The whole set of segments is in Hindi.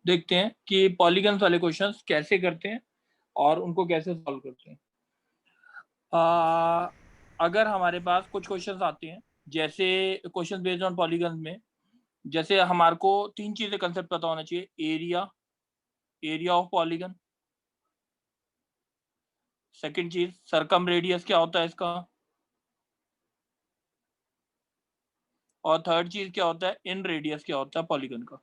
देखते हैं कि पॉलीगन्स वाले क्वेश्चंस कैसे करते हैं और उनको कैसे सॉल्व करते हैं। अगर हमारे पास कुछ क्वेश्चंस आते हैं, जैसे क्वेश्चन बेस्ड ऑन पॉलीगन में, जैसे हमारे को तीन चीजें कंसेप्ट पता होना चाहिए। एरिया ऑफ पॉलीगन, सेकंड चीज सरकम रेडियस क्या होता है इसका, और थर्ड चीज क्या होता है इन रेडियस क्या होता है पॉलीगन का।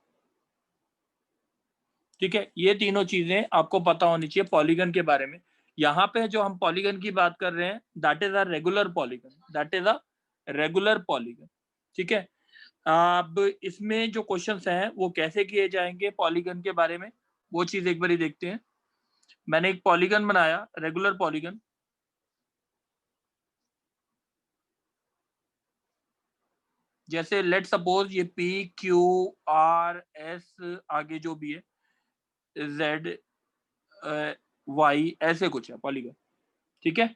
ठीक है, ये तीनों चीजें आपको पता होनी चाहिए पॉलीगन के बारे में। यहाँ पे जो हम पॉलीगन की बात कर रहे हैं, that is a regular polygon, that is a regular polygon. ठीक है, अब इसमें जो क्वेश्चंस हैं वो कैसे किए जाएंगे पॉलीगन के बारे में, वो चीज एक बार ही देखते हैं। मैंने एक पॉलीगन बनाया, रेगुलर पॉलीगन। जैसे लेट सपोज ये पी क्यू आर एस आगे जो भी है, जेड वाई ऐसे कुछ है पॉलीगन। ठीक है,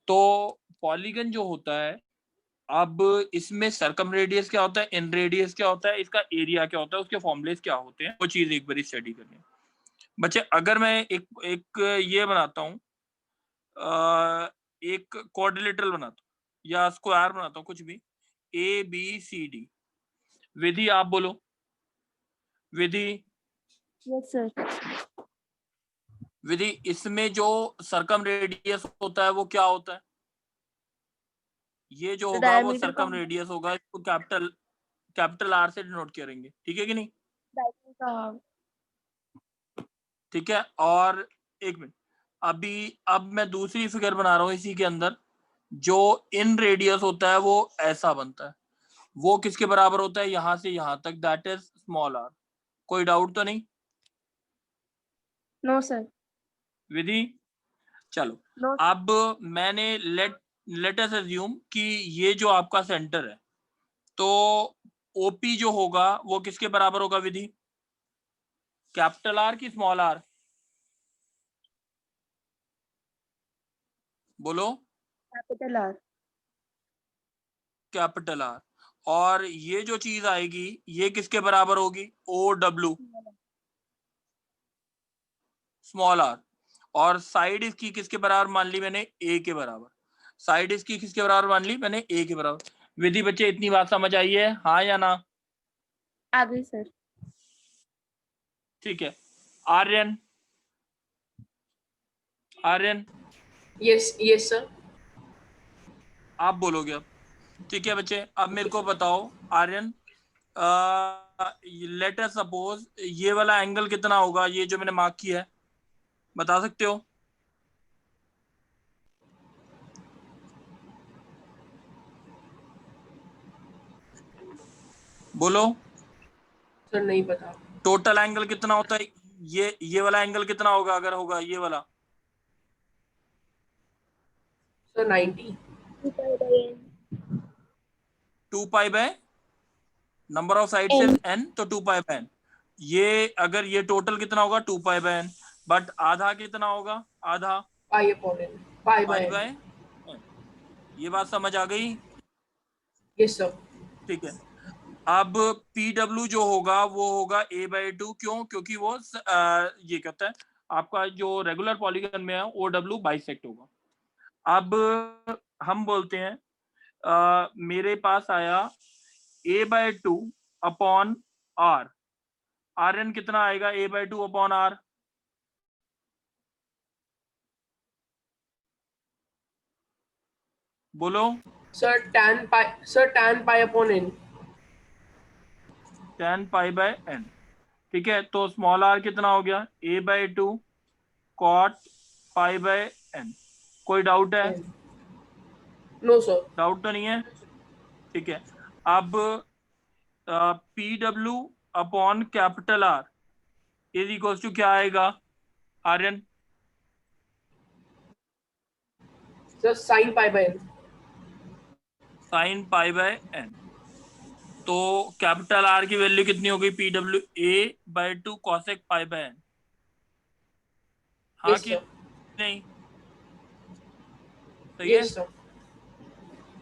तो पॉलीगन जो होता है, अब इसमें सरकम रेडियस क्या होता है, इन रेडियस क्या होता है, इसका एरिया क्या होता है, उसके फॉर्मूलेस क्या होते हैं, वो चीज एक बार स्टडी करनी है बच्चे। अगर मैं एक ये बनाता हूँ, एक क्वाड्रिलेटरल बनाता हूँ या स्क्वायर बनाता हूँ, कुछ भी, ए बी सी डी। विधि आप बोलो, विधि। Yes sir. विधि, इसमें जो सरकम रेडियस होता है वो क्या होता है? ये जो होगा वो डायमीटर का सरकम रेडियस होगा, इसको कैपिटल आर से डिनोट करेंगे। ठीक है कि नहीं? ठीक है, और एक मिनट, अब मैं दूसरी फिगर बना रहा हूं इसी के अंदर। जो इन रेडियस होता है वो ऐसा बनता है, वो किसके बराबर होता है, यहां से यहां तक, दैट इज स्मॉल आर। कोई डाउट तो नहीं? No sir. विधि, चलो। नो। अब मैंने लेट अस अज्यूम कि ये जो आपका सेंटर है, तो ओपी जो होगा वो किसके बराबर होगा विधि, कैपिटल आर की स्मॉल आर? बोलो। Capital R. Capital R. और ये जो चीज आएगी ये किसके बराबर होगी, ओ डब्ल्यू, स्मॉल आर। और साइड इसकी किसके बराबर मान ली मैंने, ए के बराबर। साइड इसकी किसके बराबर मान ली मैंने, ए के बराबर। विधि बच्चे इतनी बात समझ आई है, हाँ या ना? आ गई सर। ठीक है, Aryan, Aryan yes yes sir. आप बोलोगे अब। ठीक है बच्चे, अब मेरे को बताओ आर्यन, लेट अस सपोज ये वाला एंगल कितना होगा, ये जो मैंने मार्क किया है, बता सकते हो? बोलो। सर नहीं पता। टोटल एंगल कितना होता है, ये वाला एंगल कितना होगा अगर होगा ये वाला? Sir 90। 2 pi by number of sides is n, तो 2 पाई बाय n। ये अगर ये टोटल कितना होगा, 2 पाई बाय n, बट आधा कितना होगा, आधा pi upon n, pi pi by by n. n। ये बात समझ आ गई? Yes sir. ठीक है, अब PW जो होगा वो होगा a/2। क्यों? क्योंकि वो ये कहता है आपका जो रेगुलर पॉलीगन में है OW बाइसेक्ट होगा। अब हम बोलते हैं मेरे पास आया a/2 अपॉन r। Rn कितना आएगा a/2 अपॉन r? बोलो। Sir tan pi upon n. tan pi by n। ठीक है, तो स्मॉल r कितना हो गया, a/2 cot pi by n। कोई डाउट है? No sir. डाउट तो नहीं है? ठीक है, अब PW upon capital R is equals to क्या आएगा Aryan? Sir sine pi by n. Sine pi by n। तो कैपिटल R की वैल्यू कितनी हो गई, PW a/2 cosec pi by n। हाँ यस कि सर। नहीं? सही है, यस सर।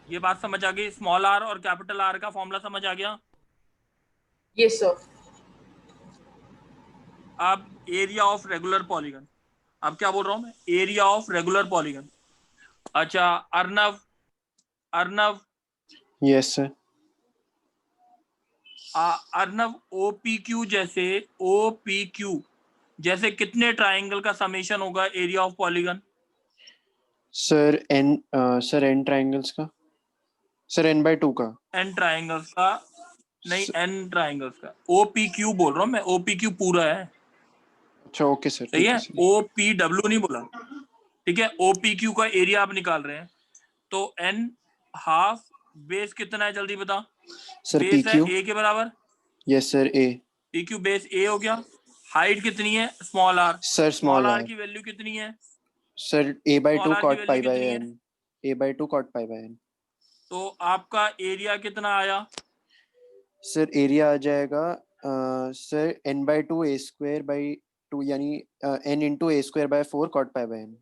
ये बात समझ आ गई। स्मॉल r और कैपिटल R का फॉर्मूला समझ आ गया? Yes sir. अब एरिया ऑफ रेगुलर पॉलीगन, अब क्या बोल रहा हूं मैं, एरिया ऑफ रेगुलर पॉलीगन। अच्छा Arnav, Arnav yes sir. Arnav OPQ जैसे, OPQ जैसे कितने ट्राइंगल का समेशन होगा area of polygon? Sir N triangles का, सर n/2 का। n ट्राइंगल्स का नहीं, n ट्राइंगल्स का। OPQ बोल रहा हूं मैं, OPQ पूरा है। अच्छा ओके सर, सही ठीक है, है सर। OPW नहीं बोला, ठीक है। OPQ का एरिया आप निकाल रहे हैं, तो n हाफ बेस कितना है जल्दी बता। सर बेस है PQ। a के बराबर, yes sir A। PQ base a हो गया। हाइट कितनी है, small r। Sir small small r r। की वैल्यू कितनी है, सर A/2 स्मॉल r की cot pi वैल्यू by कितनी है? n। A/2 cot pi by n। तो आपका एरिया कितना आया? सर एरिया आ जाएगा सर n/2 a² यानी n into a² cot pi by n।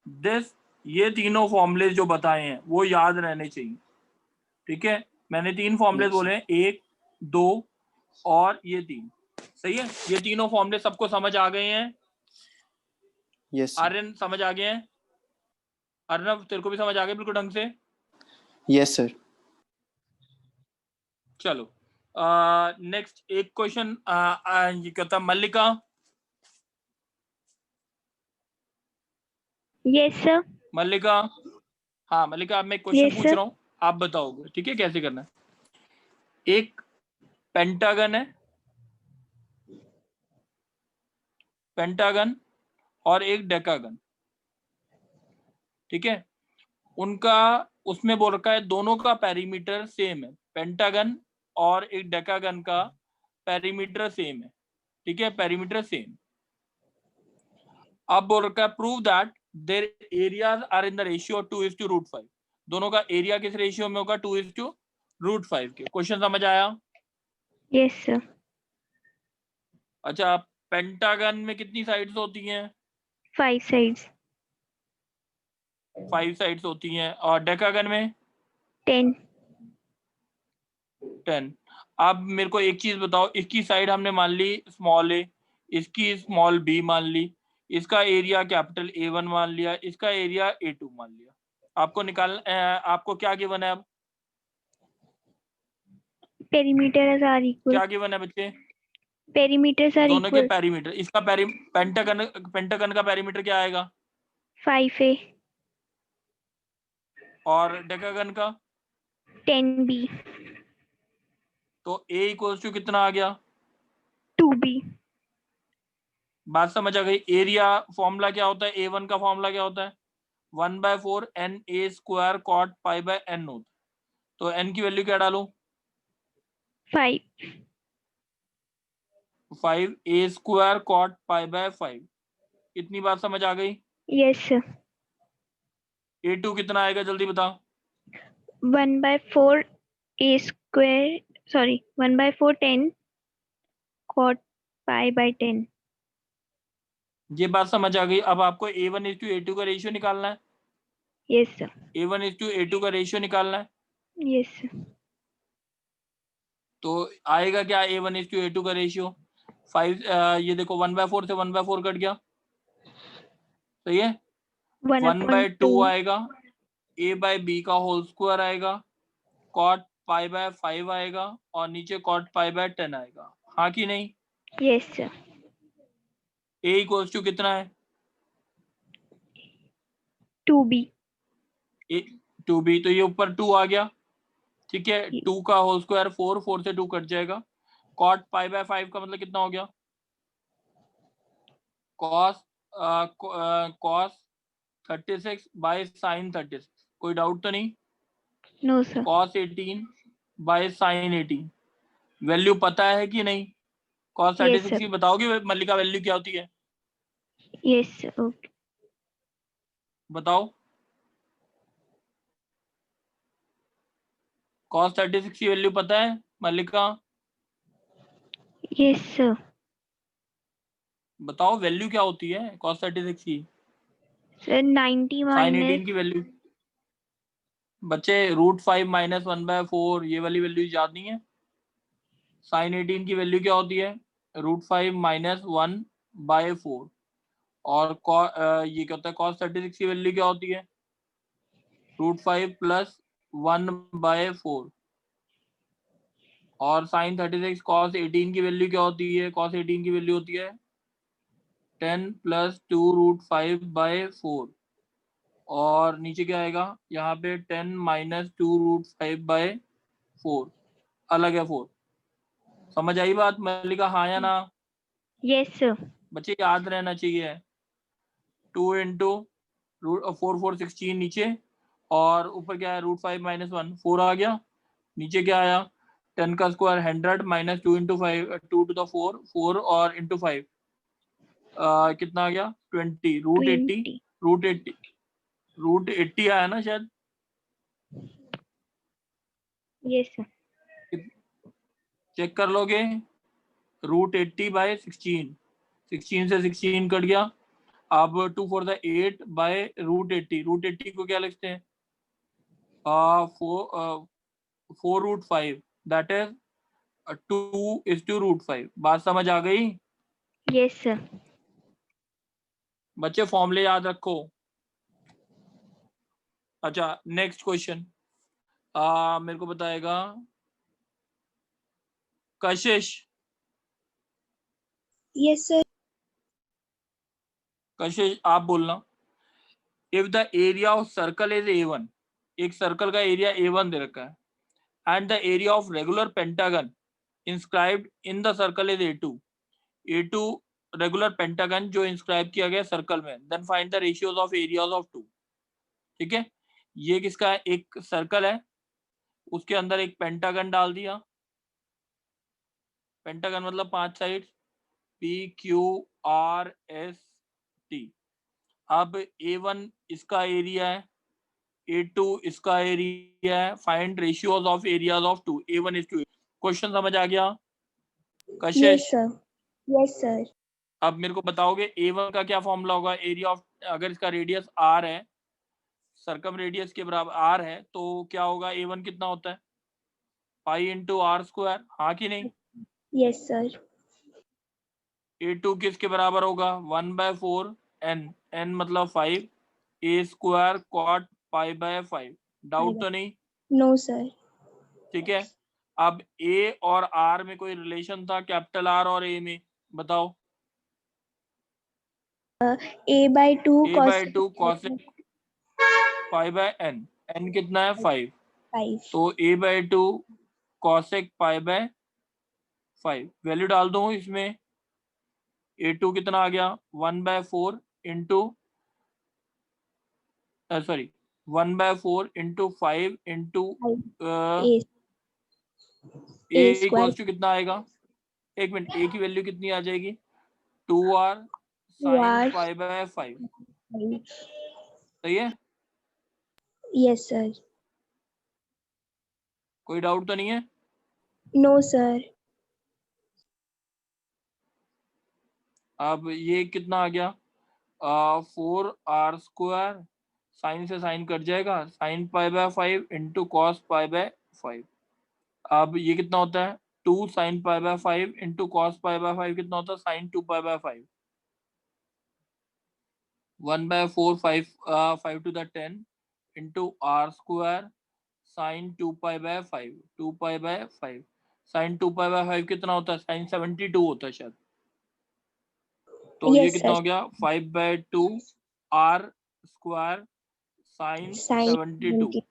This, ये तीनों फॉर्मूले जो बताए हैं वो याद रहने चाहिए, ठीक है। मैंने 3 फॉर्मूले Yes, बोले हैं, 1, 2 और ये 3। सही है, ये तीनों फॉर्मूले सबको समझ आ गए हैं? Yes sir. आर्यन समझ आ गए हैं? अर्नव तेरे को भी समझ आ गए बिल्कुल ढंग से? Yes sir. चलो नेक्स्ट एक क्वेश्चन ये कहता मल्लिका। Yes, sir. मल्लिका, हाँ मल्लिका, अब मैं क्वेश्चन Yes, पूछ sir. रहा हूँ, आप बताओगे, ठीक है, कैसे करना है। एक पेंटागन है, पेंटागन और एक डेकागन, ठीक है। उनका, उसमें बोल रखा है दोनों का पेरीमीटर सेम है, पेंटागन और एक डेकागन का पेरीमीटर सेम है, ठीक है, पेरीमीटर सेम। अब बोल रखा है prove that their areas are in the ratio 2:5। दोनों का एरिया किस रेशियो में होगा, 2:5 के। क्वेश्चन समझ आया? Yes, sir. अच्छा पेंटागन में कितनी साइड्स होती हैं? 5 sides. 5 साइड्स होती हैं। और डेकागन में 10. 10। अब मेरे को एक चीज बताओ, इसकी साइड हमने मान ली स्मॉल a, इसकी स्मॉल b मान ली, इसका एरिया कैपिटल A1 मान लिया, इसका एरिया A2 मान लिया। आपको निकाल आपको क्या गिवन है अब? Perimeters are equal. क्या गिवन है बच्चे? Perimeters are दोनों के equal. पेरीमीटर, इसका पेंटागन, पेंटागन का पेरीमीटर क्या आएगा 5A. और डेकागन का? 10B. तो A इक्वल्स टू कितना आ गया? 2B. बात समझ आ गई? एरिया फॉर्मूला क्या होता है, A1 का फॉर्मूला क्या होता है, 1/4 NA² cot pi by n होता है। तो n की वैल्यू क्या डालूं? 5. 5A² cot pi by 5। इतनी बात समझ आ गई? Yes, sir. A2 कितना आएगा जल्दी बता। 1/4 A square. Sorry. 1/4 10 cot pi by 10. ये बात समझ आ गई। अब आपको A1:A2 का रेशियो निकालना है, Yes, sir. A1:A2 का रेशियो निकालना है। Yes, sir. तो आएगा क्या A1:A2 का रेशियो? 5, ये देखो 1/4 से 1/4 कट गया, सही है। 1/2 1/2. आएगा, A/B का होल स्क्वायर आएगा, cot pi by 5 आएगा और नीचे cot pi by 10 आएगा। हाँ कि नहीं? Yes, sir. A equals to कितना है? 2B. 2B, तो ये ऊपर 2 आ गया, ठीक है। 2 का होल स्क्वायर 4, 4 से 2 कट जाएगा। cot pi by 5 का मतलब कितना हो गया, cos 36 बाय sin 36। कोई डाउट तो नहीं? No, sir. cos 18 by sin 18। Value पता है कि नहीं? cos Yes, 36 sir. की बताओगे मल्लिका वैल्यू क्या होती है? Yes, sir. Okay. बताओ। cos 36 की वैल्यू पता है मल्लिका? Yes, sir. बताओ वैल्यू क्या होती है cos 36 की? Sir, 90 sin minus 18 की वैल्यू बच्चे √5 - 1/4, ये वाली वैल्यू याद नहीं है? साइन 18 की वैल्यू क्या होती है? √5 माइनस 1/4। और ये क्या होता है? cos 36 की वैल्यू क्या होती है? √5 प्लस 1/4। और साइन 36 cos 18 की वैल्यू क्या होती है? cos 18 की वैल्यू होती है 10 प्लस 2√5/4। और नीचे क्या आएगा? यहाँ पे 10 माइनस 2√5/4 अलग है 4। समझ आई बात मल्लिका? हाँ या ना? Yes sir. बच्चे याद रहना चाहिए। 2 इंटू √4 16 नीचे, और ऊपर क्या है? √5 माइनस 1 4 आ गया। नीचे क्या आया? 10 का square 100 minus 2 into 5 2 to the 4 4 और इंटू 5 कितना आ गया? 20 √80 20। √80 आया ना शायद? Yes sir. चेक कर लोगे? √80/16, 16 से 16 कट गया। अब 2 4 द 8 बाय √80। √80 को क्या लिखते हैं? 4√5, दैट इज 2:5। बात समझ आ गई? Yes sir. बच्चे फॉर्मूले याद रखो। अच्छा, नेक्स्ट क्वेश्चन मेरे को बताएगा कशिश। Yes sir. कशिश आप बोलना। If the area of circle is A1, एक सर्कल का एरिया A1 दे रखा है, and the area of regular pentagon inscribed in the circle is A2 regular pentagon जो इंस्क्राइब किया गया सर्कल में, then find the ratios of areas of two. ठीक है, ये किसका है? एक सर्कल है, उसके अंदर एक पेंटागन डाल दिया। पेंटागन मतलब 5 साइड्स, PQRST। अब A1 इसका एरिया है, A2 इसका एरिया है। Find ratios of areas of two. A1:2। Question समझ आ गया Kashish? Yes sir. Yes sir. अब मेरे को बताओगे A1 का क्या फॉर्मूला होगा? एरिया ऑफ, अगर इसका रेडियस R है, सर्कम रेडियस के बराबर R है, तो क्या होगा? A1 कितना होता है? Pi into R²। हाँ कि नहीं? Yes sir. A2 किसके बराबर होगा? 1/4 n। n मतलब 5, A² cot π/5। डाउट तो नहीं? No sir. ठीक है, अब A और R में कोई रिलेशन था? कैपिटल R और A में बताओ। A/2 A/2 cosec π/n। n कितना है? 5। 5। तो A/2 cosec π/5 वैल्यू डाल दो इसमें। A2 कितना आ गया? 1/4 into sorry 1/4 into 5 into A A square. Equals to कितना आएगा? एक मिनट, A की वैल्यू कितनी आ जाएगी? 2R sin π/5। सही है? Yes sir. कोई डाउट तो नहीं है? No sir. अब ये कितना आ गया? 4R² साइन से साइन कट जाएगा, sin π/5 इंटू कॉस π/5। अब ये कितना होता है? 2 sin π/5 इंटू कॉस π/5 कितना होता है? sin 2π/5। 1/4 5 to the 10 into R² sin 2π/5 2π/5 sin 2π/5 कितना होता है? sin 72 होता है शायद। तो ये यस कितना सर। हो गया? 5/2 R² sin 72।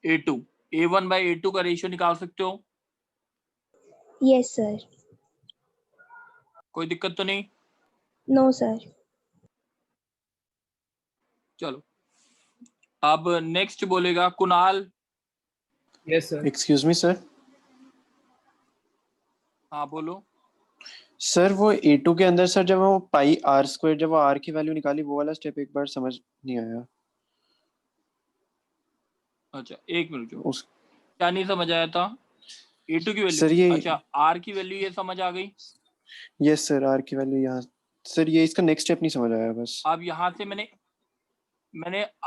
A2 A1/A2 का रेशियो निकाल सकते हो? Yes sir. कोई दिक्कत तो नहीं? No sir. चलो, अब नेक्स्ट बोलेगा Kunal. Yes, sir. Excuse me sir. हाँ बोलो। सर वो A2 के अंदर सर जब वो πr², जब वो R की वैल्यू निकाली, वो वाला स्टेप एक बार समझ नहीं आया। अच्छा एक मिनट, जो उस क्या नहीं समझ आया था? A2 की सर वैल्यू, ये अच्छा R की वैल्यू ये समझ आ गई। यस सर, R की वैल्यू यहाँ। सर ये इसका नेक्स्ट स्टेप नहीं समझ आया बस। अब यहाँ से मैंने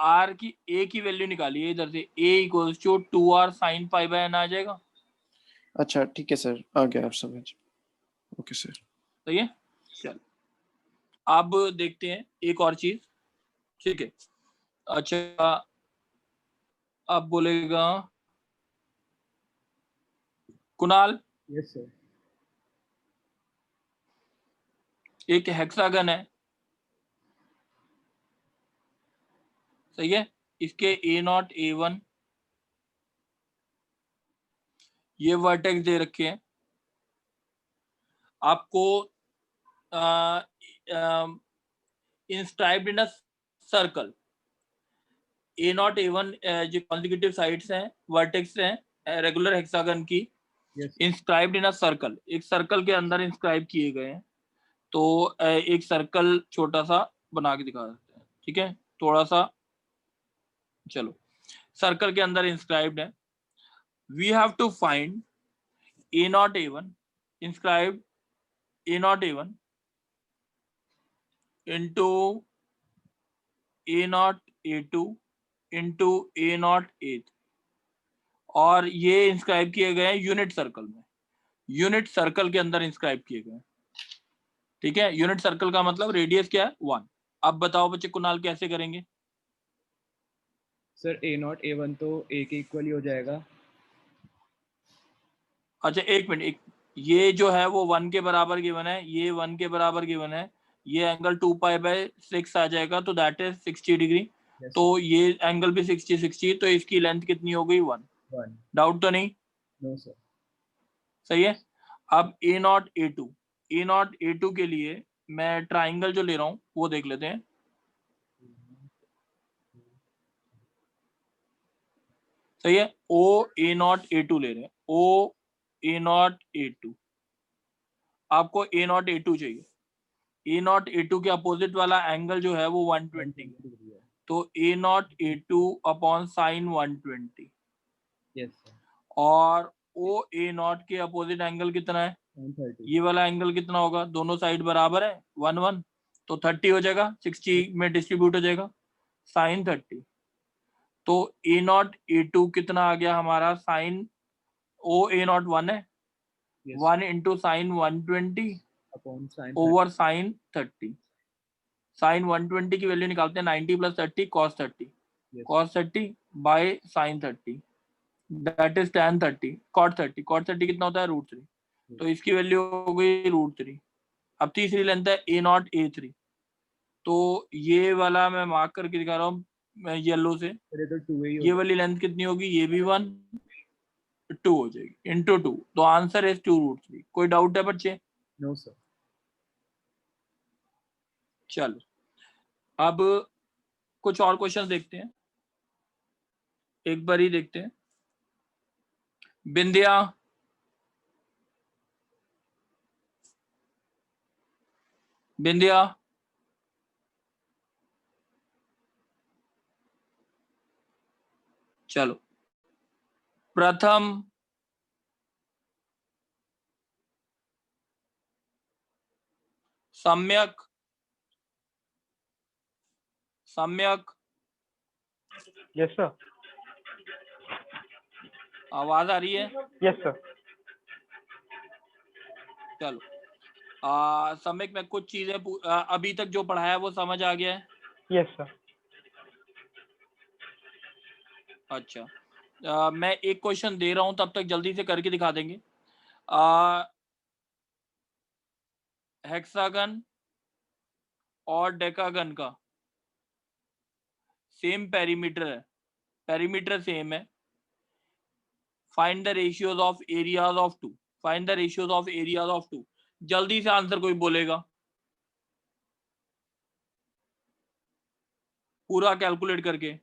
R की A की वैल्यू निकाली है इधर से। A equals to 2R sin π/n आ जाएगा। अच्छा ठीक है सर, आ गया आप समझ। Okay sir. सही है। चल अब देखते हैं एक और चीज। ठीक है, अच्छा अब बोलेगा कुणाल, यस सर। एक हेक्सागन है, सही है, इसके A0 A1 ये वर्टेक्स दे रखे हैं आपको, inscribed in a circle. A0 A1 जो कॉन्जिक्यूटिव साइड्स हैं, वर्टेक्स हैं रेगुलर हेक्सागन की, yes inscribed in a circle, एक सर्कल के अंदर इंस्क्राइब किए गए हैं। तो एक सर्कल छोटा सा बना के दिखा देते हैं, ठीक है, थोड़ा सा, चलो सर्कल के अंदर इंस्क्राइब्ड है। We have to find A0 A1 inscribed A0 A1 into A0 A2 into A0 A3, और ये इंस्क्राइब किए गए हैं यूनिट सर्कल में, यूनिट सर्कल के अंदर इंस्क्राइब किए गए हैं। ठीक है, यूनिट सर्कल का मतलब रेडियस क्या है 1। अब बताओ बच्चे कुणाल कैसे करेंगे? सर A0 A1 तो A के इक्वल ही हो जाएगा। अच्छा एक मिनट, एक ये जो है वो 1 के बराबर गिवन है, ये 1 के बराबर गिवन है, ये एंगल 2π/6 आ जाएगा, तो दैट इज 60 डिग्री। यस तो ये एंगल भी 60 तो इसकी लेंथ कितनी हो गई 1। 1। डाउट तो नहीं? No sir. सही है। अब A0 A2 के लिए मैं ट्राइंगल जो ले रहा हूँ वो देख लेते हैं। सही है, O A0 A2 ले रहे हैं, O A0 A2, आपको A0 A2 चाहिए। A0 A2 के अपोजिट वाला एंगल जो है वो 120 है, डिग्री है। तो A0 A2 upon sine 120, yes sir. और O A0 के अपोजिट एंगल कितना है? 30। ये वाला एंगल कितना होगा? दोनों साइड बराबर है 1 1, तो 30 हो जाएगा, 60 में डिस्ट्रीब्यूट हो जाएगा, साइन 30। तो A0 A2 कितना आ गया हमारा? साइन O A0 1 है, yes 1 into sine 120 upon sine over sine 30। Sine 120 की वैल्यू निकालते हैं, 90 plus 30 cos 30, yes cos 30 by sine 30, that is tan 30, cot 30, cot 30 कितना होता है? √3, तो इसकी वैल्यू हो गई √3। अब तीसरी लेंथ है A0 A3, तो ये वाला मैं मार्क करके दिखा रहा हूँ येलो से, सर ये तो 2 ही हो ये जाएगा। वाली लेंथ कितनी होगी? ये भी 1 2 हो जाएगी, इंटू 2, तो आंसर इज 2√3। कोई डाउट है बच्चे? No sir. चलो अब कुछ और क्वेश्चन देखते हैं, एक बार ही देखते हैं। बिंदिया, बिंदिया, चलो प्रथम सम्यक, सम्यक, यस सर। आवाज आ रही है? Yes sir. चलो सम्यक में कुछ चीजें अभी तक जो पढ़ाया है वो समझ आ गया है? Yes sir. अच्छा मैं एक क्वेश्चन दे रहा हूं, तब तक जल्दी से करके दिखा देंगे। हेक्सागन और डेकागन का सेम पेरीमीटर है, पेरीमीटर सेम है, find the ratios of areas of two, find the ratios of areas of two. जल्दी से आंसर कोई बोलेगा? पूरा कैलकुलेट करके।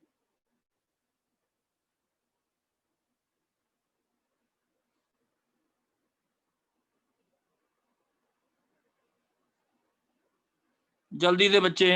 जल्दी से बच्चे।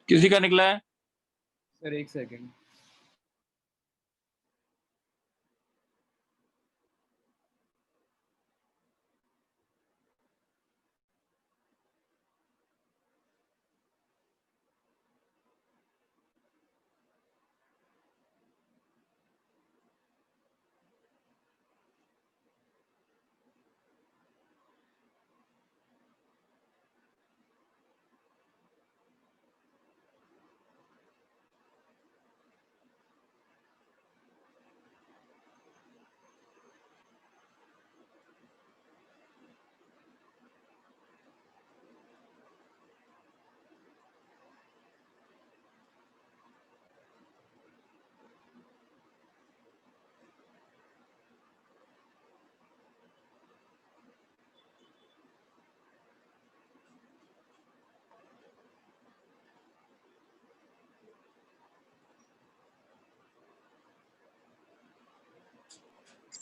किसी का निकला है? सर एक second.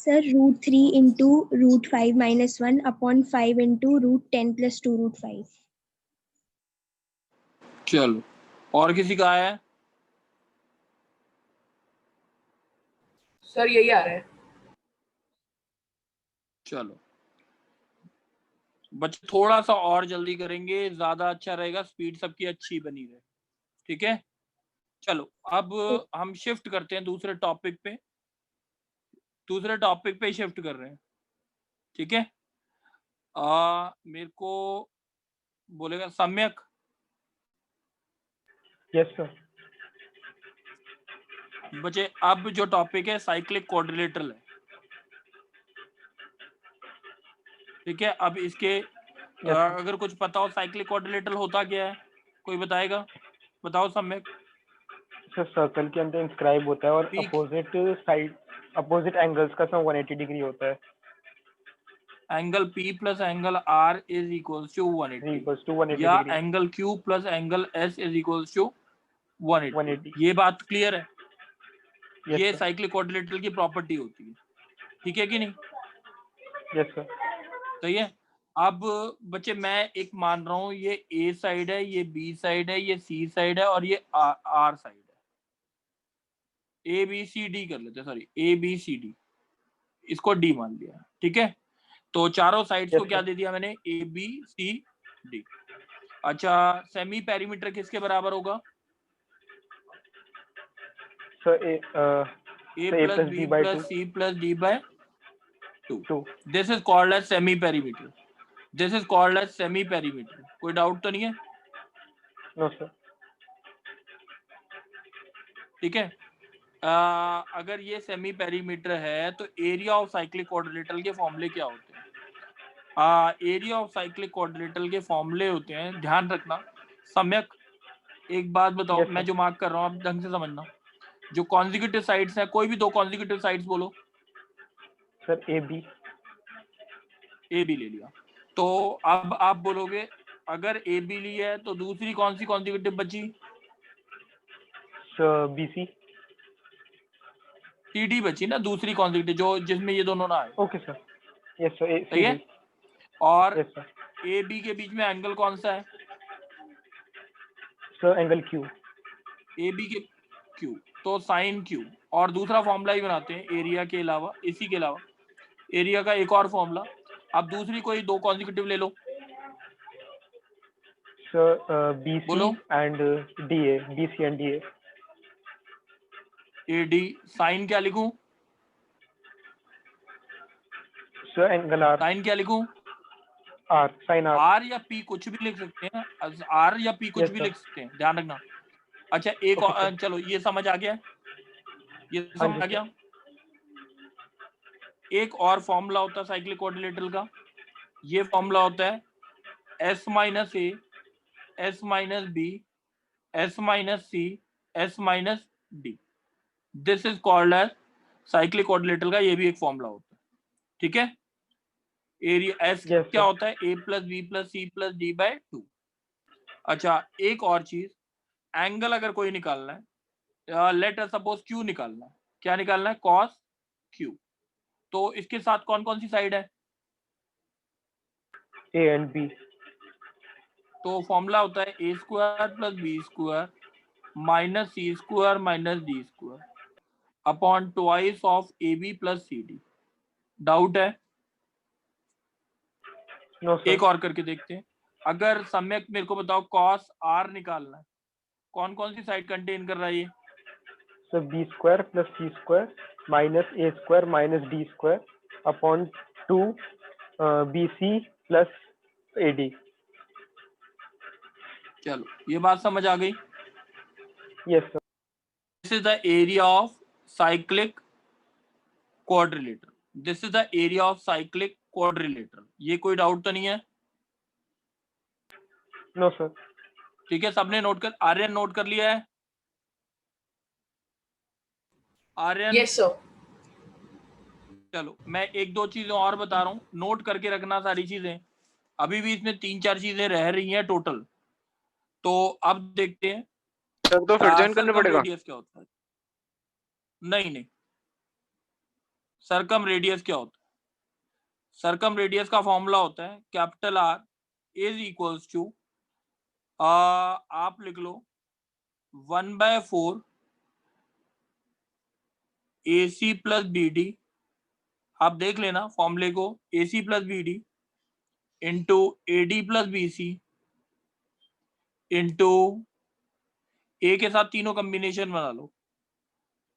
Sir, √3 into √5 minus 1 upon 5 into √10 plus 2 √5. चलो, और किसी का आया है? सर यही आ रहा है। चलो बच्चे थोड़ा सा और जल्दी करेंगे, ज्यादा अच्छा रहेगा, स्पीड सबकी अच्छी बनी रहे। ठीक है, चलो अब हम शिफ्ट करते हैं दूसरे टॉपिक पे। दूसरे टॉपिक पे शिफ्ट कर रहे हैं। ठीक है, मेरे को बोलेगा सम्यक। Yes sir. बच्चे अब जो टॉपिक है साइक्लिक क्वाड्रिलेटरल है। ठीक है, अब इसके अगर कुछ पता हो साइक्लिक क्वाड्रिलेटरल होता क्या है, कोई बताएगा? बताओ सम्यक। सर सर्कल के अंदर इंस्क्राइब होता है और Peak. Opposite side opposite angles का सम 180 डिग्री होता है। Angle P plus angle R is equals to 180 equals to 180 या degree. Angle Q plus angle S is equals to 180। 180। ये बात क्लियर है? यस ये सर। साइक्लिक क्वाड्रिलेटरल की प्रॉपर्टी होती है। ठीक है कि नहीं? Yes sir. तो ये अब बच्चे मैं एक मान रहा हूँ, ये A साइड है, ये B साइड है, ये C साइड है और ये R साइड है। A B C D कर लेते हैं, sorry A B C D, इसको D मान लिया। ठीक है, तो चारों साइड्स को Yes, क्या sir. दे दिया मैंने? A B C D। अच्छा, सेमी पेरीमीटर किसके बराबर होगा? Sir A so A plus plus B B by plus 2. C plus D by 2। 2. This is called as semi perimeter। This is called as semi perimeter। कोई डाउट तो नहीं है? No sir. ठीक है, अगर ये सेमी पेरीमीटर है तो एरिया ऑफ साइक्लिक क्वाड्रिलेटरल के फॉर्मूले क्या होते हैं? एरिया ऑफ साइक्लिक क्वाड्रिलेटरल के फॉर्मूले होते हैं, ध्यान रखना। सम्यक एक बात बताओ, Yes, sir. मैं जो मार्क कर रहा हूँ आप ढंग से समझना। जो कॉन्जिक्यूटिव साइड्स हैं, कोई भी दो कॉन्जिक्यूटिव साइड्स बोलो। Sir AB. ए बी ले लिया, तो अब आप बोलोगे अगर ए बी लिया है तो दूसरी कौन सी कॉन्जिक्यूटिव बची? Sir BC. सी डी बची ना, दूसरी कॉन्जिक्यूटिव जो जिसमें ये दोनों ना आए। Okay sir. Yes sir. सही है? CD. और Yes sir. ए बी के बीच में एंगल कौन सा है? Sir angle Q. A B के क्यू, तो साइन क्यू। और दूसरा फॉर्मूला ही बनाते हैं एरिया के अलावा, इसी के अलावा एरिया का एक और फॉर्मूला। अब दूसरी कोई दो कॉन्जिक्यूटिव ले लो। Sir BC बोलो। and DA. BC and DA. A D, sine क्या लिखूं? Sir angle R. साइन क्या लिखूं? R. Sin R. आर या पी कुछ भी लिख सकते हैं, आर या पी कुछ Yes, भी sir. लिख सकते हैं, ध्यान रखना। अच्छा एक Okay, और, sir. चलो ये समझ आ गया, ये हाँ समझ जी, आ गया। एक और फॉर्मूला होता है साइक्लिक क्वाड्रिलेटरल का, ये फॉर्मूला होता है S minus A, S minus B, S minus C, S minus D. This is called as cyclic quadrilateral का, ये भी एक फॉर्मूला होता है। ठीक है, एरिया एस Yes, क्या sir. होता है? A plus B plus C plus D by 2। अच्छा एक और चीज, एंगल अगर कोई निकालना है, लेट अस सपोज क्यू निकालना है। क्या निकालना है? Cos Q. तो इसके साथ कौन कौन सी साइड है? A and B. तो फॉर्मूला होता है A square plus B square minus C square minus D square upon twice of A B plus C D. Doubt है? No sir. एक और करके देखते हैं। अगर सम्यक मेरे को बताओ कॉस आर निकालना है, कौन कौन सी साइड कंटेन कर रहा है ये? Sir B square plus C square minus A square minus D square upon 2 B C plus A D. चलो ये बात समझ आ गई। Yes sir. This is the area of cyclic quadrilateral. This is the area of cyclic quadrilateral. ये कोई डाउट तो नहीं है? No sir. ठीक है, सबने नोट कर, आर्यन नोट कर लिया है? आर्यन? Yes sir. चलो मैं एक दो चीजें और बता रहा हूँ, नोट करके रखना सारी चीजें। अभी भी इसमें 3-4 चीजें रह रही हैं टोटल। तो अब देखते हैं सर तो फिर ज्वाइन करना सर्कम पड़ेगा। रेडियस क्या होता है। नहीं, सर्कम रेडियस क्या होता है? सर्कम रेडियस का फॉर्मूला होता है capital R is equals to, आप लिख लो 1/4 AC प्लस BD। आप देख लेना फॉर्मूले को, AC plus BD into AD plus BC into A के साथ तीनों कॉम्बिनेशन बना लो,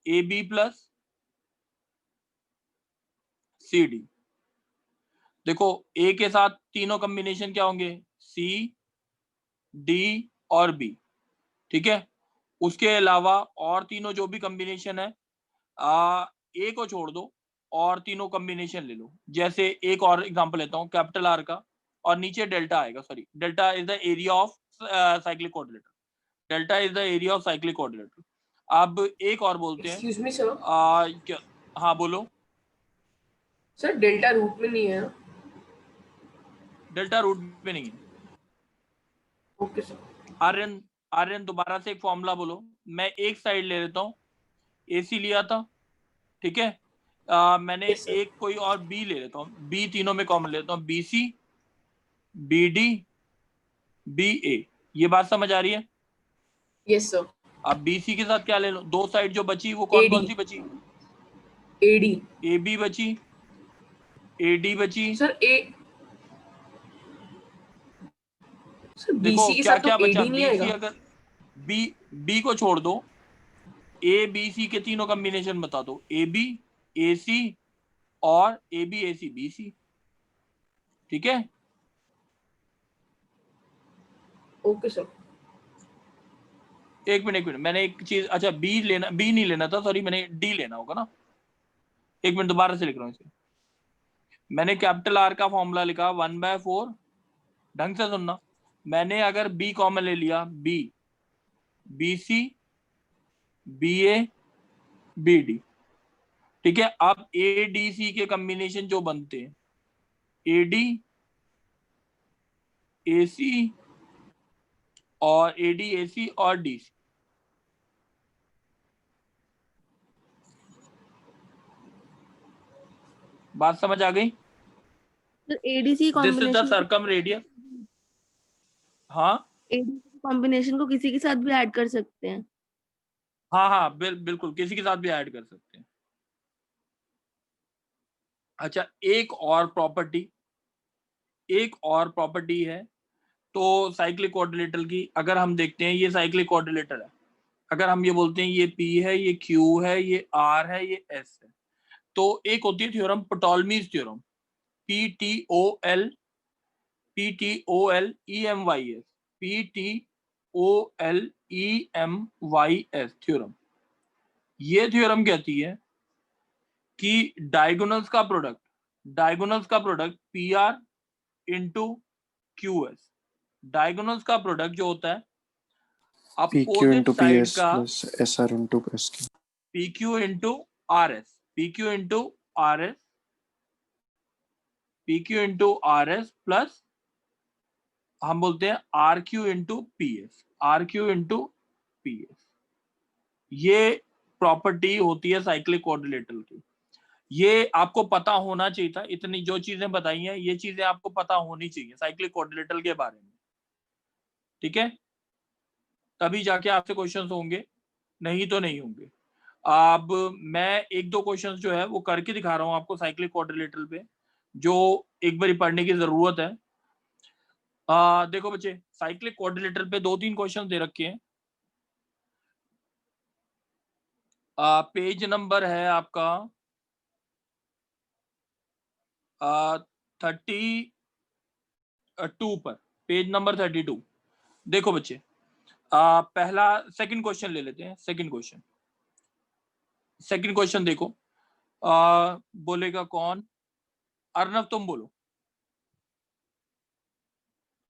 AB प्लस CD। देखो A के साथ तीनों कॉम्बिनेशन क्या होंगे? C, D और B। ठीक है, उसके अलावा और तीनों जो भी कॉम्बिनेशन है, A को छोड़ दो और तीनों कॉम्बिनेशन ले लो। जैसे एक और एग्जांपल लेता हूँ, कैपिटल आर का, और नीचे डेल्टा आएगा। Sorry, delta is the area of cyclic coordinator. Delta is the area of cyclic coordinator. अब एक और बोलते हैं। Excuse me sir. क्या? हाँ बोलो। सर डेल्टा रूट में नहीं है। डेल्टा रूट में नहीं है। Okay sir. आर्यन दोबारा से एक फॉर्मूला बोलो। मैं एक साइड ले लेता हूँ, AC लिया था, ठीक है। मैंने Yes, sir. एक कोई और B ले लेता हूँ, B तीनों में कॉमन लेता हूँ, BC, BD, BA। ये बात समझ आ रही है? Yes sir. अब BC के साथ क्या ले लो? दो साइड जो बची वो कौन AD. कौन सी बची? AD। AB बची, AD बची। सर सर देखो BC के क्या साथ तो क्या बचा? AD नहीं BC आएगा। अगर B को छोड़ दो, ABC के तीनों कॉम्बिनेशन बता दो, AB, AC और AB, AC, BC। ठीक है, ओके सर। एक मिनट मैंने एक चीज, अच्छा B नहीं लेना था, सॉरी, मैंने D लेना होगा ना। एक मिनट दोबारा से लिख रहा हूँ इसे। मैंने कैपिटल R का फॉर्मूला लिखा 1/4। ढंग से सुनना, मैंने अगर B कॉमन ले लिया, B, BC, BA, BD। ठीक है, अब ADC के कॉम्बिनेशन जो बनते हैं, AD, AC और AD, AC और DC। बात समझ आ गई? ADC this is the combination circum radius. हाँ एडीसी कॉम्बिनेशन को किसी के साथ भी ऐड कर सकते हैं। हाँ, बिल्कुल किसी के साथ भी ऐड कर सकते हैं। अच्छा, एक और प्रॉपर्टी है तो साइक्लिक कोऑर्डिनेटर की। अगर हम देखते हैं, ये साइक्लिक कोऑर्डिनेटर है, अगर हम ये बोलते हैं ये P है, ये Q है, ये R है, ये S है, तो एक होती है theorem, Ptolemy's theorem, PTOLEMYS, PTOLEMYS theorem. ये थ्योरम कहती है कि डायगोनल्स का product PR into QS, diagonals का प्रोडक्ट जो होता है PQ opposite into side PS का, plus SR into SQ. PQ into RS, PQ into RS plus हम बोलते हैं RQ इंटू PS। ये प्रॉपर्टी होती है साइक्लिक कोऑर्डिनेटर की। ये आपको पता होना चाहिए था। इतनी जो चीजें बताई हैं, ये चीजें आपको पता होनी चाहिए साइक्लिक कोऑर्डिनेटर के बारे में। ठीक है, तभी जाके आपसे क्वेश्चंस होंगे, नहीं तो नहीं होंगे। अब मैं एक दो क्वेश्चंस जो है वो करके दिखा रहा हूँ आपको साइक्लिक क्वाड्रिलेटरल पे, जो एक बार पढ़ने की जरूरत है। देखो बच्चे, साइक्लिक क्वाड्रिलेटरल पे 2-3 क्वेश्चन दे रखे हैं। पेज नंबर है आपका 32 पर, पेज नंबर 32। देखो बच्चे, पहला सेकंड क्वेश्चन ले लेते हैं। सेकंड क्वेश्चन देखो, बोलेगा कौन? अर्नव, तुम बोलो।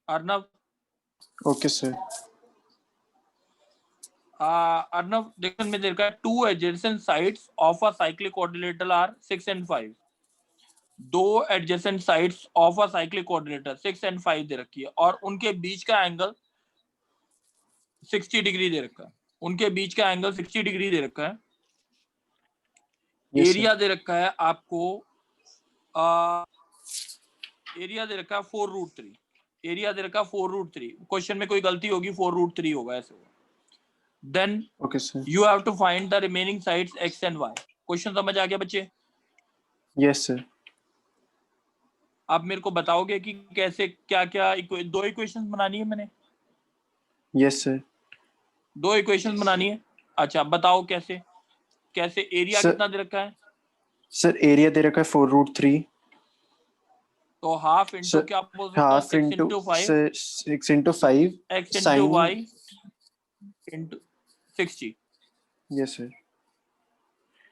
अर्नव। Okay sir. अर्नव, देखो में दे रखा है 2 adjacent sides of a cyclic quadrilateral are 6 and 5। 2 adjacent sides of a cyclic quadrilateral 6 and 5 दे रखी है, और उनके बीच का एंगल 60 डिग्री दे रखा है। उनके बीच का एंगल 60 डिग्री दे रखा है। Yes, एरिया दे रखा है आपको, एरिया दे रखा है 4√3। एरिया दे रखा है 4√3। क्वेश्चन में कोई गलती होगी, 4√3 होगा, ऐसे होगा। Then okay sir. You have to find the remaining sides x and y। Question समझ आ गया बच्चे? Yes sir. आप मेरे को बताओगे कि कैसे क्या क्या 2 इक्वेशंस बनानी है मैंने? Yes sir. 2 इक्वेशंस बनानी है। अच्छा बताओ कैसे? कैसे? एरिया Sir- कितना दे रखा है? सर एरिया दे रखा है 4√3। तो हाफ इंटू Sir, क्या बोल सकता हूँ? Half 6 into into 5 sir 6 into 5 x into sin। y into 60। Yes sir.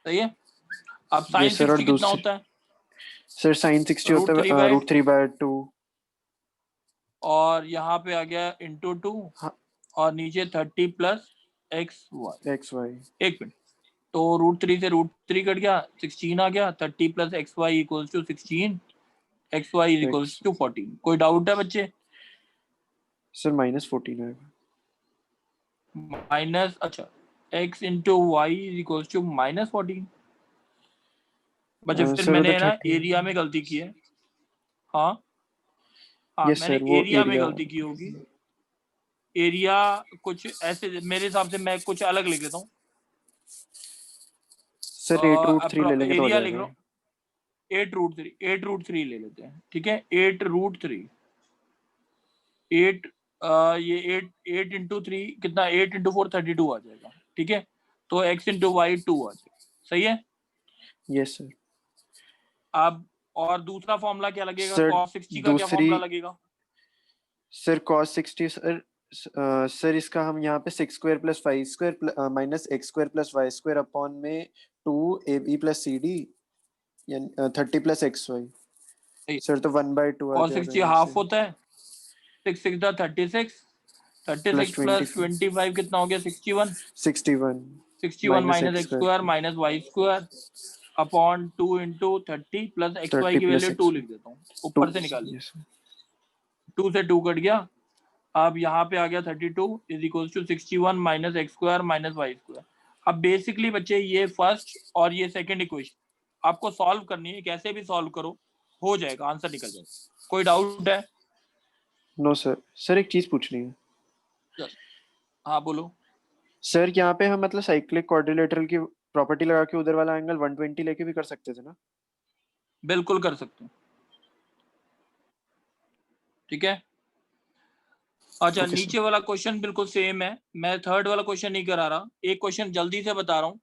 सही है। अब साइन Yes, sir, 60 और कितना दूसरी- होता है? सर sin 60 होता है √3/2। √3/2। और यहाँ पे आ गया इंटू 2, हाँ। और नीचे 30 प्लस xy। xy। एक मिनट, तो √3 से √3 कट गया, 16 आ गया। 30 plus xy equals to 16, xy is equals to 14। कोई डाउट है बच्चे? सर -14 आएगा। माइनस, अच्छा, x into Y is equals to -14। बच्चे फिर सर मैंने ना 30। एरिया में गलती की है। हाँ हाँ, Yes, मैंने sir, वो एरिया में area- गलती की होगी। एरिया कुछ ऐसे, मेरे हिसाब से मैं कुछ अलग लिख देता हूँ। सर 8√3 ले लेंगे तो हो एरिया लिख लो, जाएगा। 8√3 ले लेते हैं, ठीक है। 8√3, 8 ये 8 इंटू 3 कितना? 8 इंटू 4 32 आ जाएगा, ठीक है। तो x इंटू वाई 2 आ जाएगा, सही है। Yes sir. अब और दूसरा फॉर्मूला क्या लगेगा? Sir, cos 60 का क्या फॉर्मूला लगेगा? सर cos 60 सर सर इसका हम यहाँ पे 6² + 5² माइनस x² + y² अपॉन में 2ab + cd यानी 30 + xy। सर तो 1/2 आ cos जाएगा 60 यहाँ हाफ से। होता है, 6 6 36, 36 प्लस 25 कितना हो गया? 61। 61 minus x² minus y² upon 2 into 30 plus xy की वैल्यू 2 लिख देता हूँ, ऊपर से निकाल लिया। 2 से 2 कट गया। अब यहाँ पे आ गया 32 is equal to 61 minus x² minus y²। अब बेसिकली बच्चे ये फर्स्ट और ये सेकंड इक्वेशन आपको सॉल्व करनी है। कैसे भी सॉल्व करो, हो जाएगा, आंसर निकल जाएगा। कोई डाउट है? No sir. सर एक चीज पूछनी है। हाँ बोलो। सर यहाँ पे हम मतलब साइक्लिक क्वाड्रिलेटरल की प्रॉपर्टी लगा के उधर वाला एंगल 120 लेके भी कर सकते थे ना? बिल्कुल कर सकते हो, ठीक है। अच्छा Okay, नीचे वाला क्वेश्चन बिल्कुल सेम है। मैं थर्ड वाला क्वेश्चन नहीं करा रहा, एक क्वेश्चन जल्दी से बता रहा हूँ।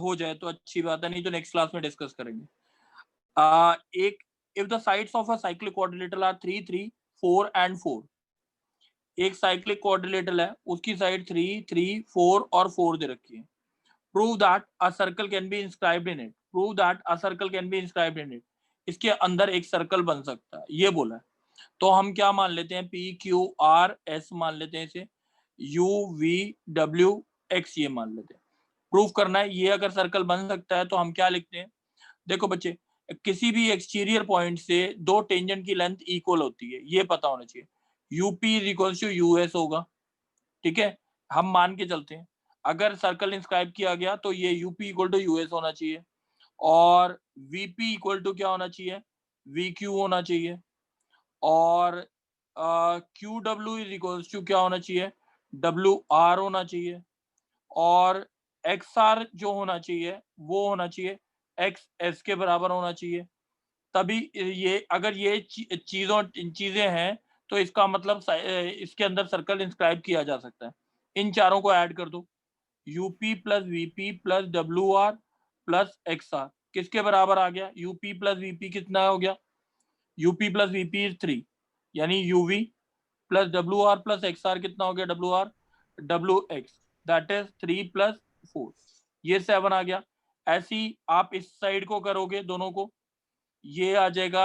हो जाए तो अच्छी बात है, नहीं तो नेक्स्ट क्लास में डिस्कस करेंगे। एक, if the sides of a cyclic quadrilateral are 3 3 4 and 4। एक साइक्लिक क्वाड्रिलेटरल है, उसकी साइड 3 3 4 और 4 दे रखी है। Prove that a circle can be inscribed in it. Prove that a circle can be inscribed in it. इसके अंदर एक सर्कल बन सकता है, ये बोला है। तो हम क्या मान लेते हैं? P Q R S मान लेते हैं इसे, U V W X ये मान लेते हैं। प्रूफ करना है ये अगर सर्कल बन सकता है तो हम क्या लिखते हैं? देखो बच्चे, किसी भी एक्सटीरियर पॉइंट से दो टेंजेंट की लेंथ इक्वल होती है, ये पता होना चाहिए। UP is equal to US होगा, ठीक है। हम मान के चलते हैं अगर सर्कल इंस्क्राइब किया गया तो ये UP इक्वल टू US होना चाहिए, और VP इक्वल टू क्या होना चाहिए? VQ होना चाहिए, और Q W is equals to क्या होना चाहिए, डब्ल्यू आर होना चाहिए, और एक्स आर जो होना चाहिए वो होना चाहिए एक्स एस के बराबर होना चाहिए। तभी ये अगर ये चीजें हैं तो इसका मतलब इसके अंदर सर्कल इंस्क्राइब किया जा सकता है। इन चारों को ऐड कर दो, UP plus VP plus W R plus X R किसके बराबर आ गया, यूपी प्लस वीपी कितना हो गया, यूपी प्लस वीपी इज 3, यानी UV plus W R plus X R कितना हो गया, W R W X, that is 3 plus 4, ये 7 आ गया। ऐसी आप इस साइड को करोगे दोनों को, ये आ जाएगा